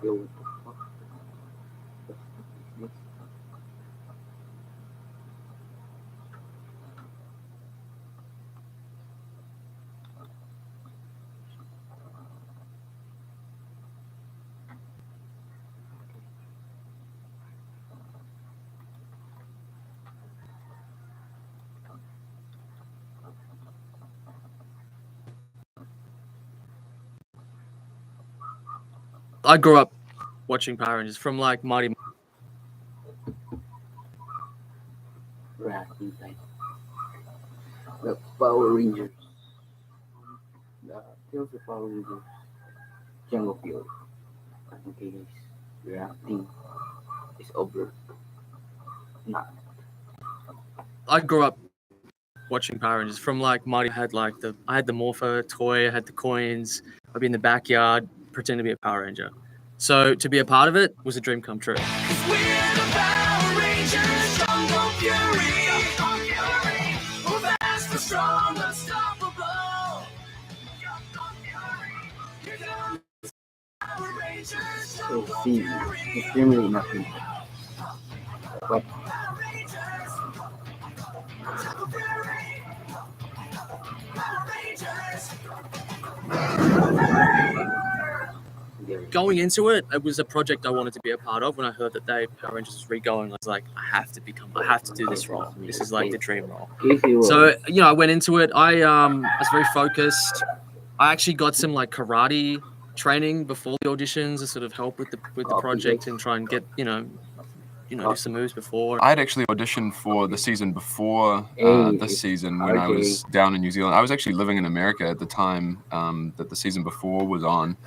Yo, what the fuck? The fuck is this? I grew up watching Power Rangers from like Mighty. Right, like the Power Rangers. The Tales of Power Rangers. Jungle Fury. Okay, guys, reacting is over. Nah. I grew up watching Power Rangers from like Mighty. I had the Morpher toy, I had the coins. I'd be in the backyard pretending to be a Power Ranger. So to be a part of it was a dream come true. 'Cause we're the Power Rangers, Jungle Fury. We're fast and strong, unstoppable. Jungle Fury. Here comes Power Rangers, So Jungle see, Fury. it's really nothing. But Power Rangers. Jungle Fury. Power Rangers. Going into it, it was a project I wanted to be a part of. When I heard that Power Rangers was re-going, I was like, I have to do this role. This is like the dream role. So, I went into it. I was very focused. I actually got some like karate training before the auditions to sort of help with the project and try and get, do some moves before. I had actually auditioned for the season before this season when I was down in New Zealand. I was actually living in America at the time that the season before was on.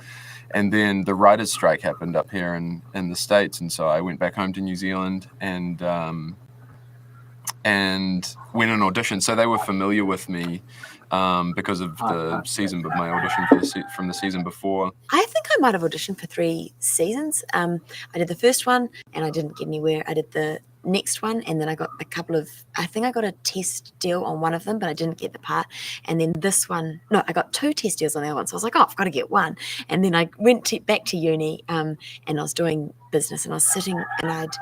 And then the writers' strike happened up here in the States. And so I went back home to New Zealand and went and auditioned. So they were familiar with me because of the season, but my audition from the season before. I think I might have auditioned for 3 seasons. I did the first one and I didn't get anywhere. I did the next one and then I got I think I got a test deal on one of them, but I didn't get the part. And then this one, no, I got 2 test deals on the other one. So I was like, I've got to get one. And then I went back to uni and I was doing business and I was sitting and I'd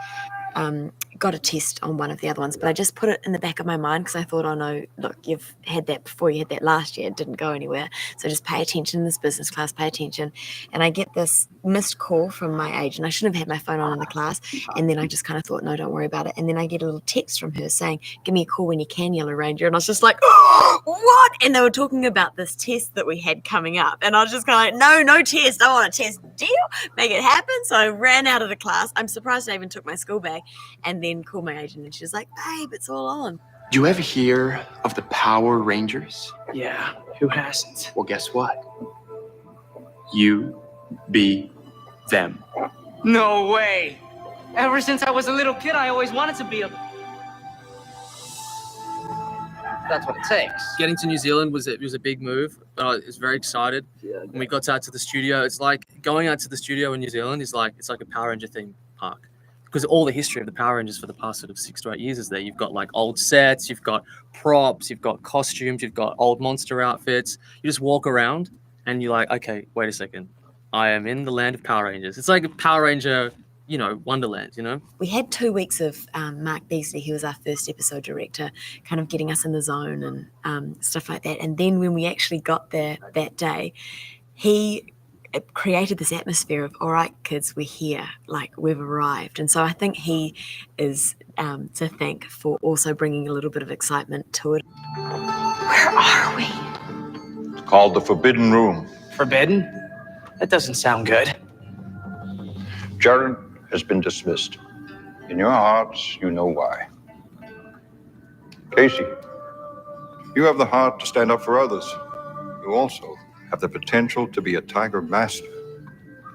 got a test on one of the other ones, but I just put it in the back of my mind because I thought, oh no, look, you've had that before, you had that last year, it didn't go anywhere. So just pay attention in this business class, pay attention. And I get this missed call from my agent. I shouldn't have had my phone on in the class. And then I just kind of thought, no, don't worry about it. And then I get a little text from her saying, give me a call when you can, Yellow Ranger. And I was just like, oh, what? And they were talking about this test that we had coming up. And I was just kind of like, no test. I want a test deal, make it happen. So I ran out of the class. I'm surprised I even took my school bag and then called my agent and she was like, babe, it's all on. Do you ever hear of the Power Rangers? Yeah, who hasn't? Well, guess what? You be them. No way! Ever since I was a little kid, I always wanted to be a... That's what it takes. Getting to New Zealand was a big move. I was very excited. When we got out to the studio, it's like going out to the studio in New Zealand it's like a Power Ranger theme park. Because all the history of the Power Rangers for the past sort of 6 to 8 years is there. You've got like old sets, you've got props, you've got costumes, you've got old monster outfits. You just walk around and you're like, okay, wait a second. I am in the land of Power Rangers. It's like a Power Ranger, Wonderland, We had 2 weeks of Mark Beasley, who was our first episode director, kind of getting us in the zone and stuff like that. And then when we actually got there that day, he created this atmosphere of, all right, kids, we're here, like we've arrived. And so I think he is to thank for also bringing a little bit of excitement to it. Where are we? It's called the Forbidden Room. Forbidden? That doesn't sound good. Jared has been dismissed. In your hearts, you know why. Casey, you have the heart to stand up for others. You also have the potential to be a Tiger Master.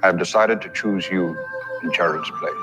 I've decided to choose you in Jared's place.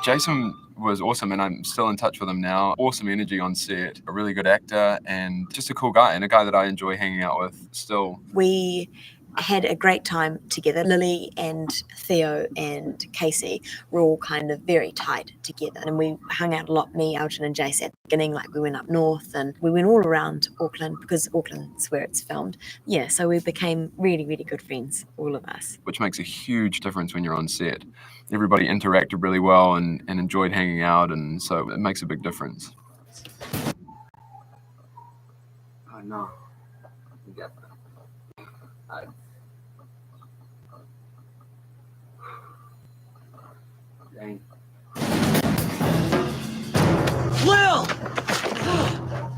Jason was awesome, and I'm still in touch with him now. Awesome energy on set, a really good actor, and just a cool guy, and a guy that I enjoy hanging out with still. We had a great time together. Lily and Theo and Casey were all kind of very tight together, and we hung out a lot, me, Elgin and Jace at the beginning. Like we went up north and we went all around Auckland because Auckland's where it's filmed. Yeah, so we became really, really good friends, all of us. Which makes a huge difference when you're on set. Everybody interacted really well and enjoyed hanging out, and so it makes a big difference. Oh no. You got that. Dang. Lil!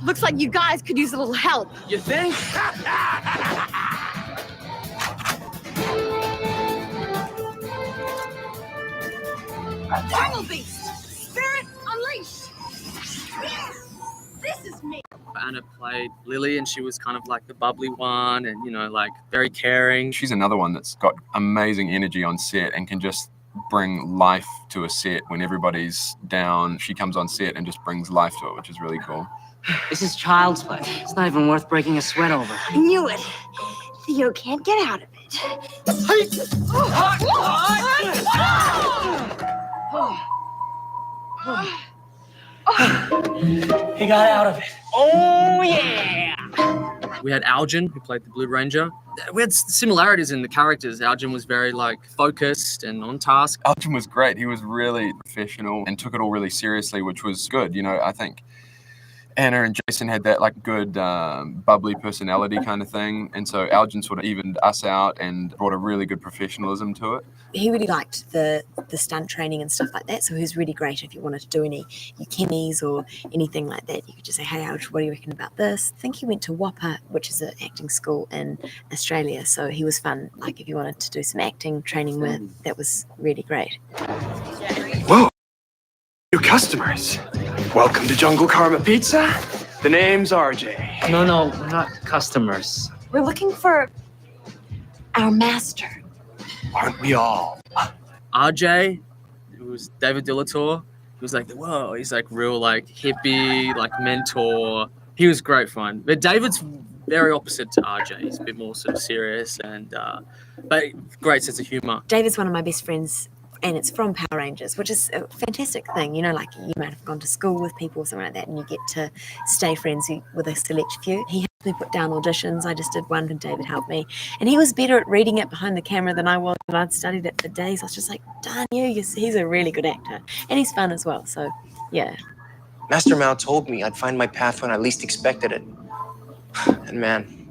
Looks like you guys could use a little help. You think? Primal Beast! Spirit unleashed! This is me! Anna played Lily, and she was kind of like the bubbly one, and you know, like very caring. She's another one that's got amazing energy on set and can just bring life to a set when everybody's down. She comes on set and just brings life to it, which is really cool. This is child's play. It's not even worth breaking a sweat over. I knew it. Theo can't get out of it. He got out of it. Oh, yeah! We had Algin, who played the Blue Ranger. We had similarities in the characters. Algin was very like focused and on task. Elgin was great. He was really professional and took it all really seriously, which was good. You know, I think Anna and Jason had that like good bubbly personality kind of thing, and so Elgin sort of evened us out and brought a really good professionalism to it. He really liked the stunt training and stuff like that, so he was really great if you wanted to do any chemis or anything like that. You could just say, hey, Alge, what do you reckon about this? I think he went to WAPA, which is an acting school in Australia, so he was fun. Like if you wanted to do some acting training with, that was really great. Whoa! New customers. Welcome to Jungle Karma Pizza. The name's RJ. No, we're not customers. We're looking for our master. Aren't we all? RJ, who was David Dilator, he was like, whoa, he's like real like hippie, like mentor. He was great fun. But David's very opposite to RJ. He's a bit more sort of serious and but great sense of humor. David's one of my best friends, and it's from Power Rangers, which is a fantastic thing. You know, like you might have gone to school with people or something like that, and you get to stay friends with a select few. He helped me put down auditions. I just did one, and David helped me. And he was better at reading it behind the camera than I was, and I'd studied it for days. I was just like, darn you, he's a really good actor. And he's fun as well, so yeah. Master Mao told me I'd find my path when I least expected it. And man,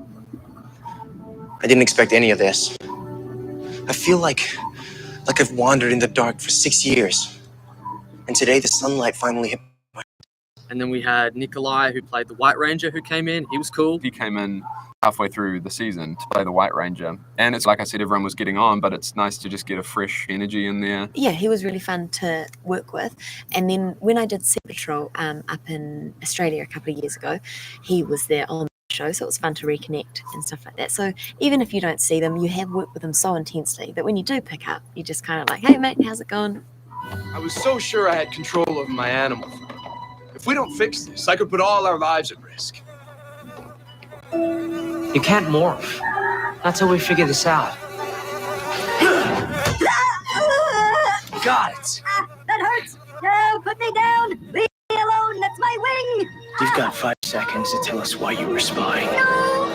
I didn't expect any of this. I feel like I've wandered in the dark for 6 years. And today the sunlight finally hit my... And then we had Nikolai, who played the White Ranger, who came in. He was cool. He came in halfway through the season to play the White Ranger. And it's like I said, everyone was getting on, but it's nice to just get a fresh energy in there. Yeah, he was really fun to work with. And then when I did Sea Patrol up in Australia a couple of years ago, he was there on the show, so it was fun to reconnect and stuff like that. So even if you don't see them, you have worked with them so intensely that when you do pick up, you just kind of like, hey mate, how's it going? I was so sure I had control over my animal. If we don't fix this, I could put all our lives at risk. You can't morph. Not till we figure this out. Got it. That hurts! No, put me down! Leave me alone! That's my wing! You've got 5 seconds to tell us why you were spying.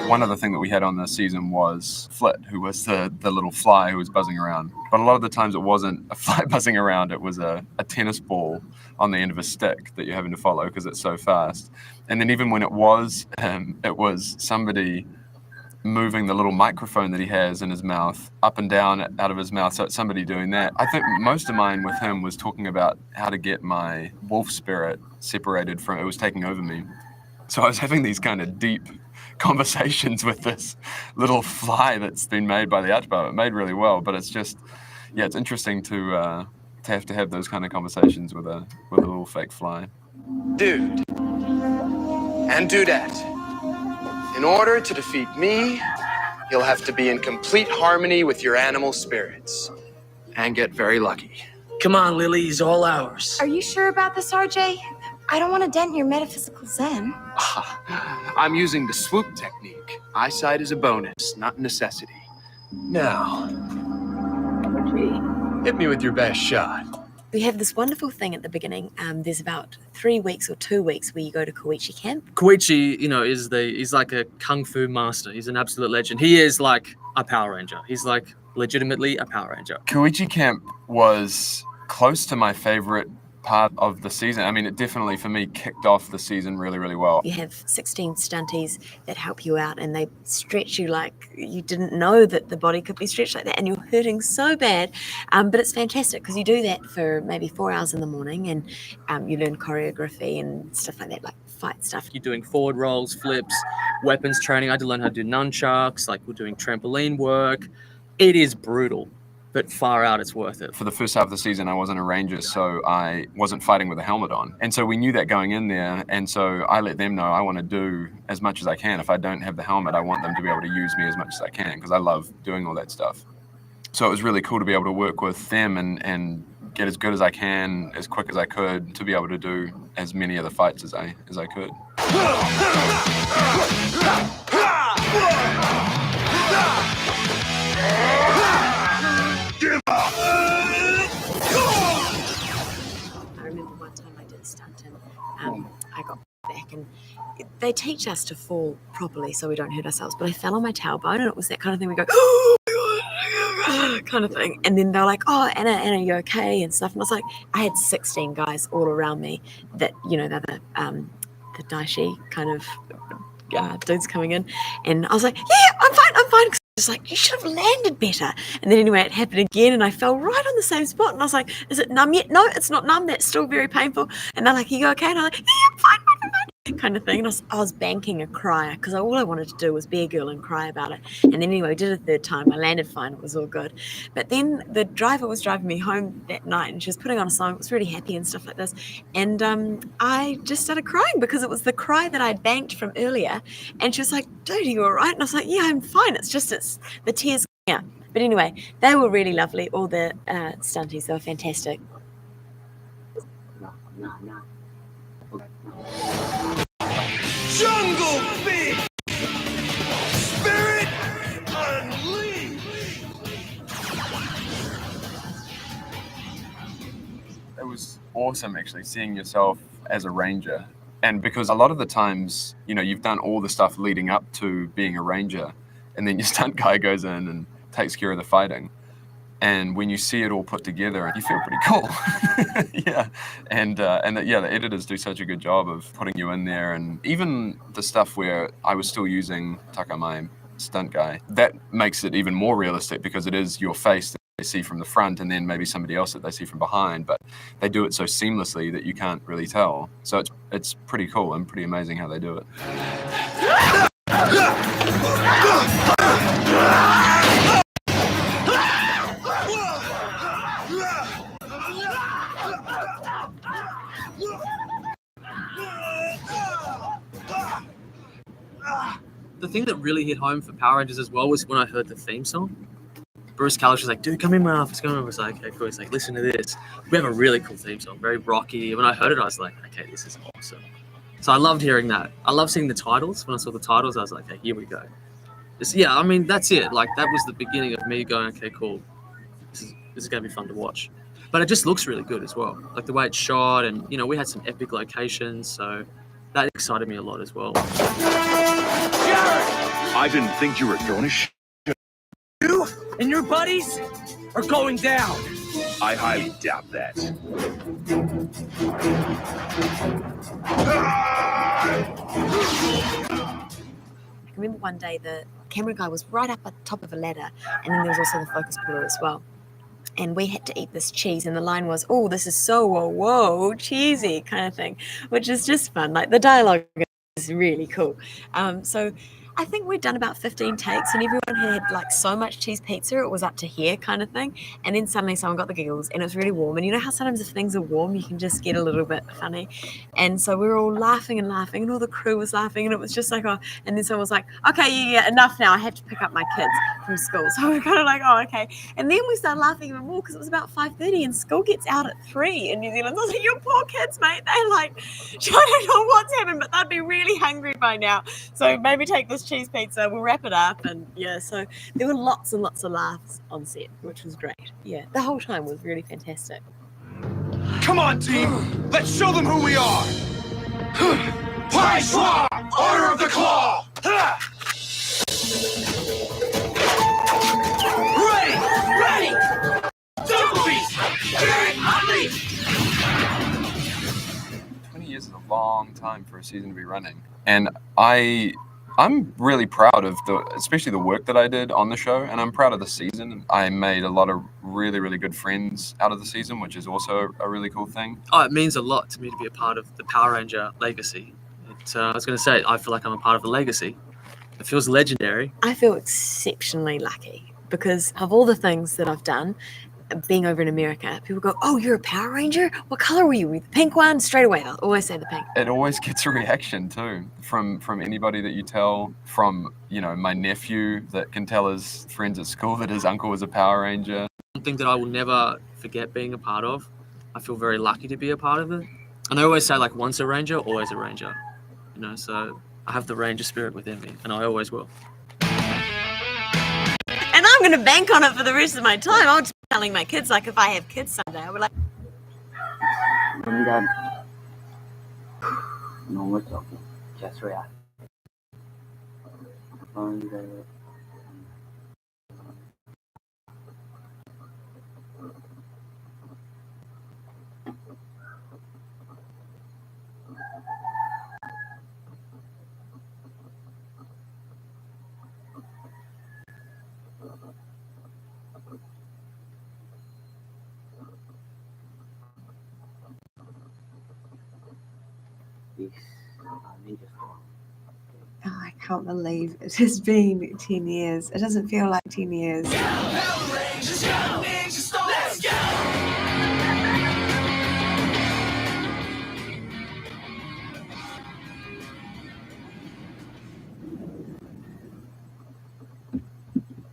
One other thing that we had on this season was Flit, who was the little fly who was buzzing around. But a lot of the times it wasn't a fly buzzing around, it was a tennis ball on the end of a stick that you're having to follow because it's so fast. And then even when it was somebody moving the little microphone that he has in his mouth up and down out of his mouth. So it's somebody doing that. I think most of mine with him was talking about how to get my wolf spirit separated from, it was taking over me. So I was having these kind of deep conversations with this little fly that's been made by the Archbow. It made really well, but it's just, yeah, it's interesting to have those kind of conversations with a little fake fly. Dude. And dudette. In order to defeat me, you'll have to be in complete harmony with your animal spirits. And get very lucky. Come on, Lily, he's all ours. Are you sure about this, RJ? I don't want to dent your metaphysical zen. I'm using the swoop technique. Eyesight is a bonus, not a necessity. Now, hit me with your best shot. We have this wonderful thing at the beginning. There's about 3 weeks or 2 weeks where you go to Koichi camp. Koichi, you know, he's like a kung fu master. He's an absolute legend. He is like a Power Ranger. He's like legitimately a Power Ranger. Koichi Camp was close to my favorite part of the season. I mean, it definitely, for me, kicked off the season really, really well. You have 16 stunties that help you out, and they stretch you like you didn't know that the body could be stretched like that, and you're hurting so bad. But it's fantastic because you do that for maybe 4 hours in the morning, and you learn choreography and stuff like that, like fight stuff. You're doing forward rolls, flips, weapons training. I had to learn how to do nunchucks, like we're doing trampoline work. It is brutal, but far out, it's worth it. For the first half of the season, I wasn't a ranger, so I wasn't fighting with a helmet on. And so we knew that going in there, and so I let them know I want to do as much as I can. If I don't have the helmet, I want them to be able to use me as much as I can, because I love doing all that stuff. So it was really cool to be able to work with them and get as good as I can, as quick as I could, to be able to do as many of the fights as I could. I remember one time I did a stunt and I got back, and they teach us to fall properly so we don't hurt ourselves, but I fell on my tailbone, and it was that kind of thing we go, oh my God, kind of thing. And then they're like, oh, Anna, you okay? And stuff. And I was like, I had 16 guys all around me that, you know, they're the Daishi kind of dudes coming in. And I was like, yeah, I'm fine. It's like, you should have landed better. And then anyway, it happened again, and I fell right on the same spot. And I was like, is it numb yet? No, it's not numb. That's still very painful. And they're like, you okay? And I'm like, yeah, I'm fine. Kind of thing. And I was banking a crier because all I wanted to do was be a girl and cry about it. And then anyway, we did it a third time. I landed fine. It was all good. But then the driver was driving me home that night, and she was putting on a song. I was really happy and stuff like this. And I just started crying because it was the cry that I'd banked from earlier. And she was like, dude, are you all right? And I was like, yeah, I'm fine. It's the tears. Yeah. But anyway, they were really lovely. All the stunties, they were fantastic. No. Jungle Beast! Spirit Unleashed! It was awesome, actually, seeing yourself as a ranger. And because a lot of the times, you know, you've done all the stuff leading up to being a ranger, and then your stunt guy goes in and takes care of the fighting. And when you see it all put together, you feel pretty cool. Yeah. And the editors do such a good job of putting you in there. And even the stuff where I was still using Taka, my stunt guy, that makes it even more realistic because it is your face that they see from the front and then maybe somebody else that they see from behind. But they do it so seamlessly that you can't really tell. So it's pretty cool and pretty amazing how they do it. The thing that really hit home for Power Rangers as well was when I heard the theme song. Bruce Kalish was like, dude, come in my office, come in. I was like, okay, cool. He's like, listen to this. We have a really cool theme song, very rocky. When I heard it, I was like, okay, this is awesome. So I loved hearing that. I love seeing the titles. When I saw the titles, I was like, okay, here we go. I mean, that's it. Like, that was the beginning of me going, okay, cool. This is going to be fun to watch. But it just looks really good as well. Like the way it's shot, and, you know, we had some epic locations, so that excited me a lot as well. I didn't think you were going to You and your buddies are going down. I highly doubt that. I remember one day the camera guy was right up at the top of a ladder, and then there was also the focus puller as well. And we had to eat this cheese, and the line was, oh, this is so whoa, cheesy kind of thing, which is just fun. Like, the dialogue is really cool. So I think we'd done about 15 takes, and everyone had like so much cheese pizza, it was up to here kind of thing. And then suddenly someone got the giggles, and it was really warm. And you know how sometimes if things are warm, you can just get a little bit funny. And so we were all laughing, and all the crew was laughing, and it was just like, oh, and then someone was like, okay, yeah, enough now. I have to pick up my kids from school. So we were kind of like, oh, okay. And then we started laughing even more because it was about 5:30, and school gets out at 3 in New Zealand. I was like, your poor kids, mate. They're like, I don't know what's happened, but they'd be really hungry by now. So maybe take this this cheese pizza. We'll wrap it up. And yeah, so there were lots and lots of laughs on set, which was great. Yeah, the whole time was really fantastic. Come on, team. Let's show them who we are. Pai Schwa, Order of the Claw. Ready. Jungle Beast. Unleashed. 20 years is a long time for a season to be running, and I'm really proud of especially the work that I did on the show, and I'm proud of the season. I made a lot of really, really good friends out of the season, which is also a really cool thing. Oh, it means a lot to me to be a part of the Power Ranger legacy. I was going to say, I feel like I'm a part of the legacy. It feels legendary. I feel exceptionally lucky because of all the things that I've done. Being over in America, people go, "Oh, you're a Power Ranger? What color were you? The pink one?" Straight away, they'll always say the pink. It always gets a reaction too from anybody that you tell. From my nephew that can tell his friends at school that his uncle was a Power Ranger. Something that I will never forget being a part of. I feel very lucky to be a part of it. And I always say, like, once a Ranger, always a Ranger. So I have the Ranger spirit within me, and I always will. And I'm going to bank on it for the rest of my time. I'll just be telling my kids, like, if I have kids someday, I'll be like, Done. No more talking. Just react. Oh, I can't believe it has been 10 years. It doesn't feel like 10 years.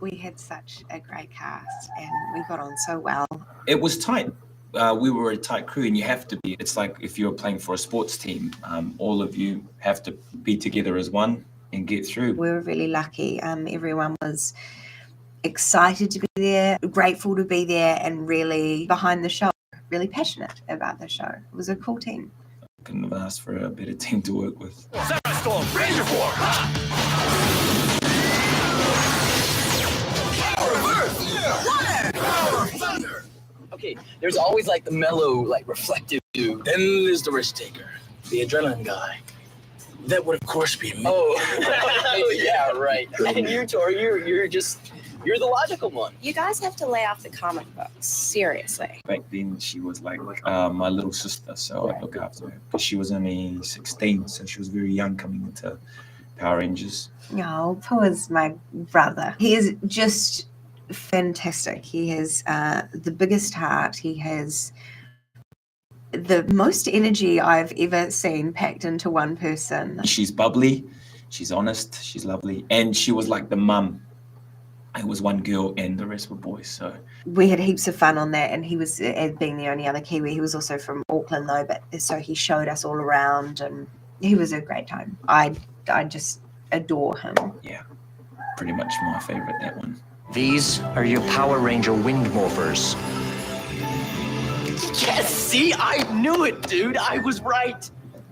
We had such a great cast and we got on so well. It was tight. We were a tight crew, and you have to be. It's like if you're playing for a sports team, all of you have to be together as one and get through. We were really lucky. Everyone was excited to be there, grateful to be there, and really behind the show, really passionate about the show. It was a cool team. Couldn't have asked for a better team to work with. Storm, Ranger Form. Okay, there's always like the mellow, like reflective dude. Then there's the risk taker, the adrenaline guy. That would of course be me. Oh, yeah, right. And you're Tori. You're the logical one. You guys have to lay off the comic books, seriously. Back then, she was like my little sister, so I'd look after her. Because she was only 16, so she was very young coming into Power Rangers. No, Pua's my brother. He is just fantastic. He has the biggest heart. He has the most energy I've ever seen packed into one person. She's bubbly, she's honest, she's lovely, and she was like the mum. It was one girl and the rest were boys, so we had heaps of fun on that. And he was, being the only other Kiwi, he was also from Auckland though, but so he showed us all around and he was a great time. I just adore him. Yeah, pretty much my favorite, that one. These are your Power Ranger wind morphers. Yes, see, I knew it, dude. I was right.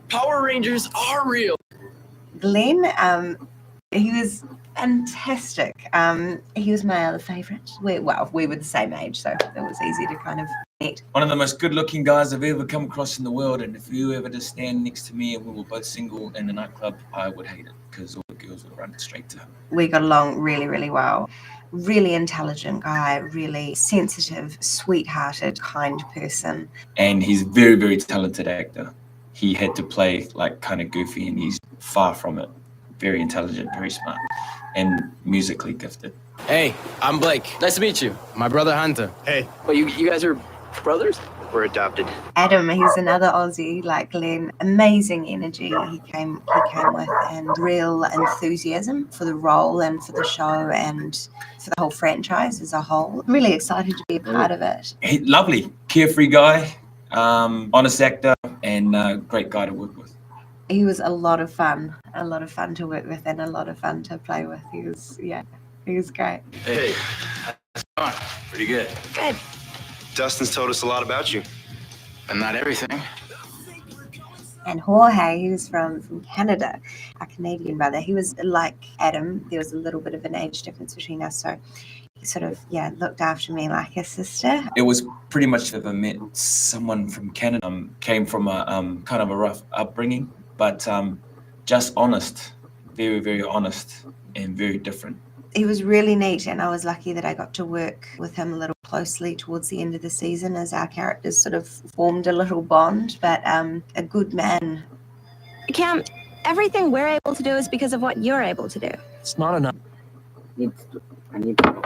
Power Rangers are real. Glenn, he was fantastic. He was my other favorite. We were the same age, so it was easy to kind of meet. One of the most good-looking guys I've ever come across in the world, and if you ever just stand next to me and we were both single in a nightclub, I would hate it because all the girls would run straight to him. We got along really, really well. Really intelligent guy, really sensitive, sweethearted, kind person. And he's a very, very talented actor. He had to play like kind of goofy, and he's far from it. Very intelligent, very smart, and musically gifted. Hey, I'm Blake. Nice to meet you. My brother Hunter. Hey. Well, you guys are brothers? We're adopted. Adam, he's another Aussie like Glenn. Amazing energy he came with, and real enthusiasm for the role and for the show and for the whole franchise as a whole. Really excited to be a part of it. Lovely, carefree guy, honest actor, and great guy to work with. he was a lot of fun to work with and a lot of fun to play with. He was great. Hey, how's it going? Pretty good. Good. Dustin's told us a lot about you. And not everything. And Jorge, he was from Canada, a Canadian brother. He was like Adam. There was a little bit of an age difference between us, so he sort of looked after me like a sister. It was pretty much if I met someone from Canada, came from a kind of a rough upbringing, but just honest, very, very honest and very different. He was really neat, and I was lucky that I got to work with him a little closely towards the end of the season as our characters sort of formed a little bond, but a good man. Cam, everything we're able to do is because of what you're able to do. It's not enough. I need to.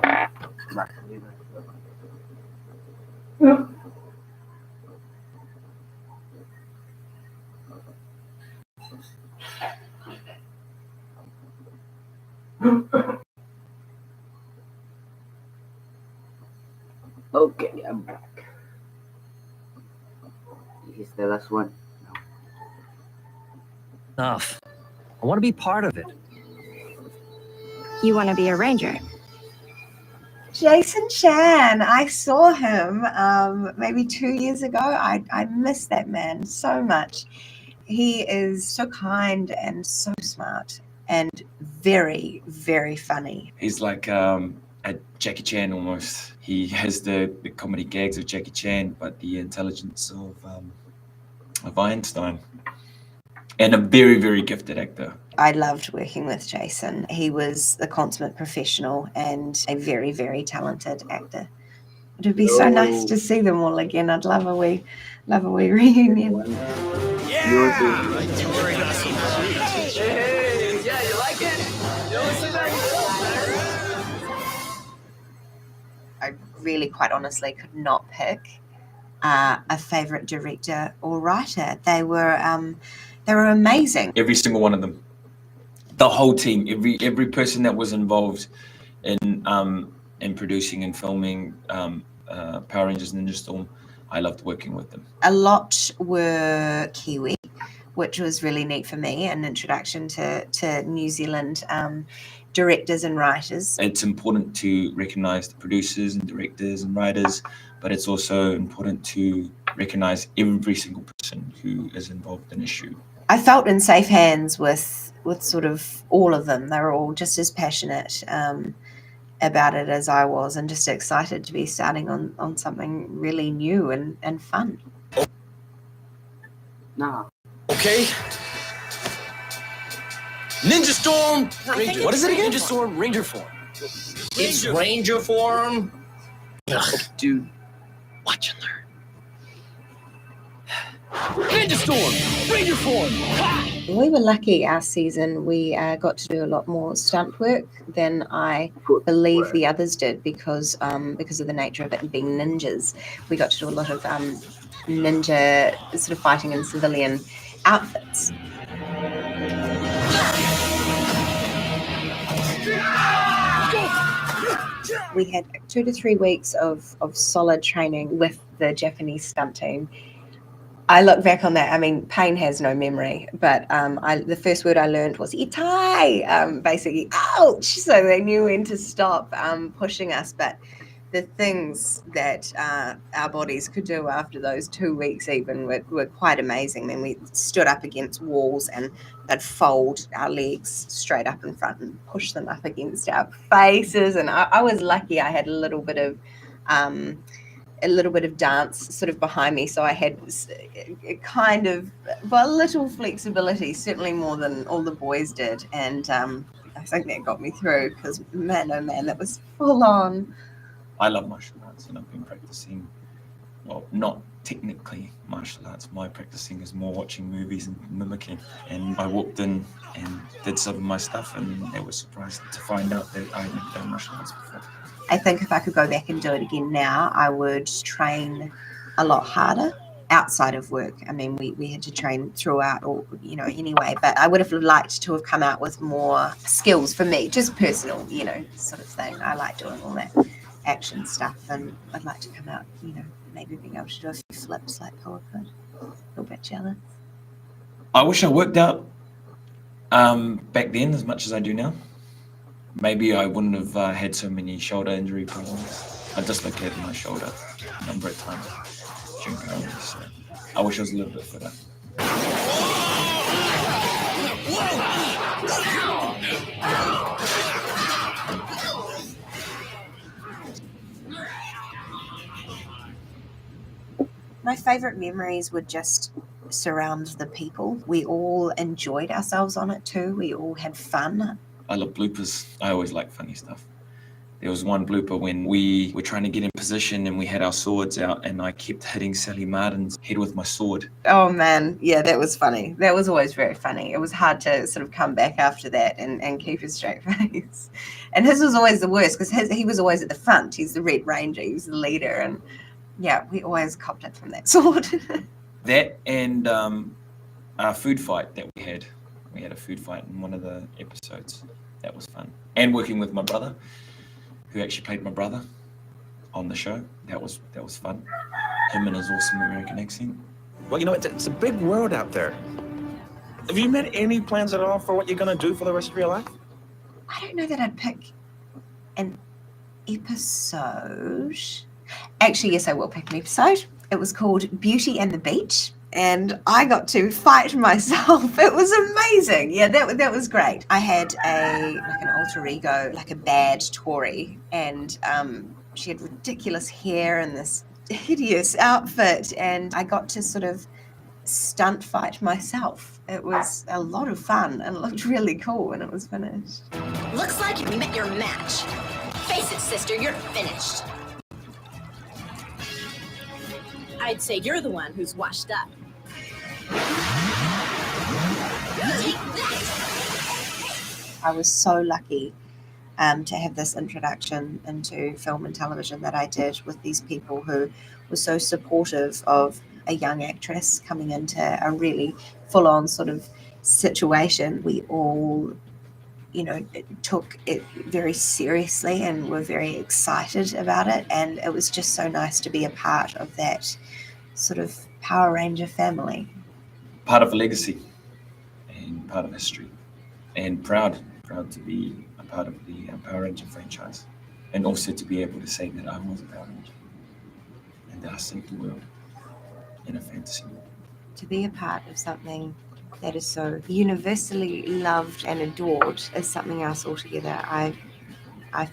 Okay, I'm back. This is the last one. Enough. I want to be part of it. You want to be a ranger? Jason Chan, I saw him maybe 2 years ago. I miss that man so much. He is so kind and so smart and very, very funny. He's like a Jackie Chan almost. He has the comedy gags of Jackie Chan, but the intelligence of Einstein. And a very, very gifted actor. I loved working with Jason. He was a consummate professional and a very, very talented actor. It would be so nice to see them all again. I'd love a wee reunion. Hey, yeah, you like it? I really, quite honestly, could not pick a favorite director or writer. They were amazing. Every single one of them. The whole team, every person that was involved in producing and filming Power Rangers Ninja Storm, I loved working with them. A lot were Kiwi, which was really neat for me, an introduction to New Zealand directors and writers. It's important to recognize the producers and directors and writers, but it's also important to recognize every single person who is involved in a shoot. I felt in safe hands with sort of all of them. They were all just as passionate about it as I was, and just excited to be starting on something really new and fun. No. Okay. Ninja Storm Ranger. What is it again? Ninja Storm Ranger form. It's Ranger form. Ugh, dude. Watch and learn. Ninja Storm Ranger form. Ha! We were lucky our season. We got to do a lot more stunt work than I believe the others did because of the nature of it being ninjas. We got to do a lot of ninja sort of fighting in civilian outfits. We had 2 to 3 weeks of solid training with the Japanese stunt team. I look back on that. I mean, pain has no memory, but the first word I learned was "itai," basically, ouch. So they knew when to stop pushing us. But the things that our bodies could do after those 2 weeks even were quite amazing. Then we stood up against walls and they'd fold our legs straight up in front and push them up against our faces. And I was lucky I had a little bit of dance sort of behind me, so I had a kind of a little flexibility, certainly more than all the boys did, and I think that got me through because man, oh man, that was full on. I love martial arts, and I've been practicing, well, not technically martial arts. My practicing is more watching movies and mimicking. And I walked in and did some of my stuff, and they were surprised to find out that I hadn't done martial arts before. I think if I could go back and do it again now, I would train a lot harder outside of work. I mean, we had to train throughout, or anyway. But I would have liked to have come out with more skills for me, just personal, sort of thing. I like doing all that action stuff, and I'd like to come out, maybe being able to do a few flips like Power could. A little bit jealous. I wish I worked out back then as much as I do now. Maybe I wouldn't have had so many shoulder injury problems. I dislocated my shoulder a number of times during COVID, so I wish I was a little bit fitter. My favorite memories would just surround the people. We all enjoyed ourselves on it too. We all had fun. I love bloopers. I always like funny stuff. There was one blooper when we were trying to get in position and we had our swords out and I kept hitting Sally Martin's head with my sword. Oh man, yeah, that was funny. That was always very funny. It was hard to sort of come back after that and keep a straight face. And his was always the worst because he was always at the front. He's the Red Ranger. He was the leader. And yeah, we always copped it from that sword. That and our food fight that we had. We had a food fight in one of the episodes. That was fun. And working with my brother, who actually played my brother on the show. That was fun. Him and his awesome American accent. Well, you know, it's a big world out there. Have you made any plans at all for what you're going to do for the rest of your life? I don't know that I'd pick an episode. Actually, yes, I will pick an episode. It was called Beauty and the Beach. And I got to fight myself. It was amazing. Yeah, that was great. I had an alter ego, like a bad Tory, and she had ridiculous hair and this hideous outfit, and I got to sort of stunt fight myself. It was a lot of fun and it looked really cool when it was finished. Looks like you met your match. Face it, sister, you're finished. I'd say you're the one who's washed up. I was so lucky to have this introduction into film and television that I did with these people who were so supportive of a young actress coming into a really full-on sort of situation. We all, you know, took it very seriously and were very excited about it. And it was just so nice to be a part of that sort of Power Ranger family. Part of a legacy and part of history, and proud to be a part of the Power Ranger franchise, and also to be able to say that I was a Power Ranger and that I saved the world in a fantasy world. To be a part of something that is so universally loved and adored is something else altogether. I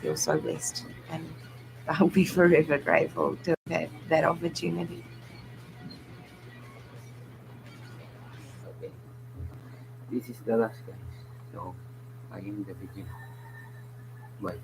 feel so blessed, and I'll be forever grateful to have that opportunity. This is the last, guys. So, I am the beginner. Bye.